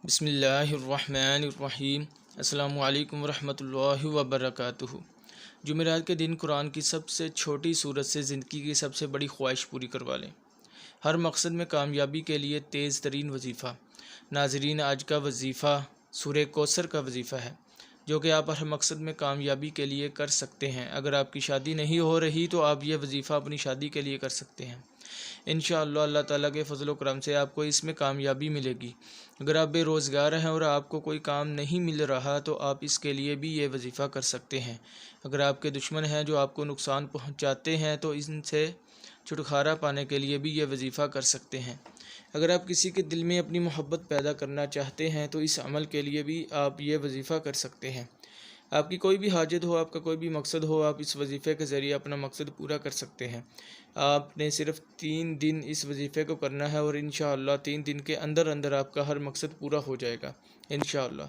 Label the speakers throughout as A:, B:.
A: بسم اللہ الرحمن الرحیم۔ السلام علیکم ورحمۃ اللہ وبرکاتہ۔ جمعرات کے دن قرآن کی سب سے چھوٹی سورت سے زندگی کی سب سے بڑی خواہش پوری کروا لیں۔ ہر مقصد میں کامیابی کے لیے تیز ترین وظیفہ۔ ناظرین، آج کا وظیفہ سورہ کوثر کا وظیفہ ہے، جو کہ آپ ہر مقصد میں کامیابی کے لیے کر سکتے ہیں۔ اگر آپ کی شادی نہیں ہو رہی تو آپ یہ وظیفہ اپنی شادی کے لیے کر سکتے ہیں۔ انشاءاللہ اللہ تعالیٰ کے فضل و کرم سے آپ کو اس میں کامیابی ملے گی۔ اگر آپ بے روزگار ہیں اور آپ کو کوئی کام نہیں مل رہا تو آپ اس کے لیے بھی یہ وظیفہ کر سکتے ہیں۔ اگر آپ کے دشمن ہیں جو آپ کو نقصان پہنچاتے ہیں تو ان سے چھٹکارا پانے کے لیے بھی یہ وظیفہ کر سکتے ہیں۔ اگر آپ کسی کے دل میں اپنی محبت پیدا کرنا چاہتے ہیں تو اس عمل کے لیے بھی آپ یہ وظیفہ کر سکتے ہیں۔ آپ کی کوئی بھی حاجت ہو، آپ کا کوئی بھی مقصد ہو، آپ اس وظیفے کے ذریعے اپنا مقصد پورا کر سکتے ہیں۔ آپ نے صرف 3 دن اس وظیفے کو کرنا ہے اور انشاءاللہ 3 دن کے اندر اندر آپ کا ہر مقصد پورا ہو جائے گا انشاءاللہ۔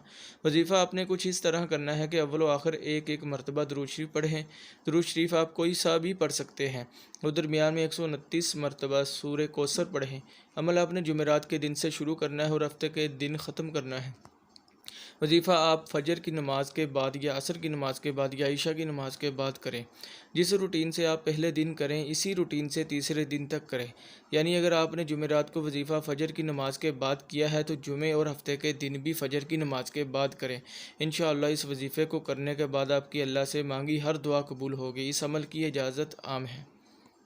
A: وظیفہ آپ نے کچھ اس طرح کرنا ہے کہ اول و آخر ایک مرتبہ درود شریف پڑھیں۔ درود شریف آپ کوئی سا بھی پڑھ سکتے ہیں اور درمیان میں 129 مرتبہ سورہ کوثر پڑھیں۔ عمل آپ نے جمعرات کے دن سے شروع کرنا ہے اور ہفتے کے دن ختم کرنا ہے۔ وظیفہ آپ فجر کی نماز کے بعد یا عصر کی نماز کے بعد یا عشاء کی نماز کے بعد کریں۔ جس روٹین سے آپ پہلے دن کریں اسی روٹین سے تیسرے دن تک کریں۔ یعنی اگر آپ نے جمعرات کو وظیفہ فجر کی نماز کے بعد کیا ہے تو جمعے اور ہفتے کے دن بھی فجر کی نماز کے بعد کریں۔ انشاءاللہ اس وظیفے کو کرنے کے بعد آپ کی اللہ سے مانگی ہر دعا قبول ہوگی۔ اس عمل کی اجازت عام ہے۔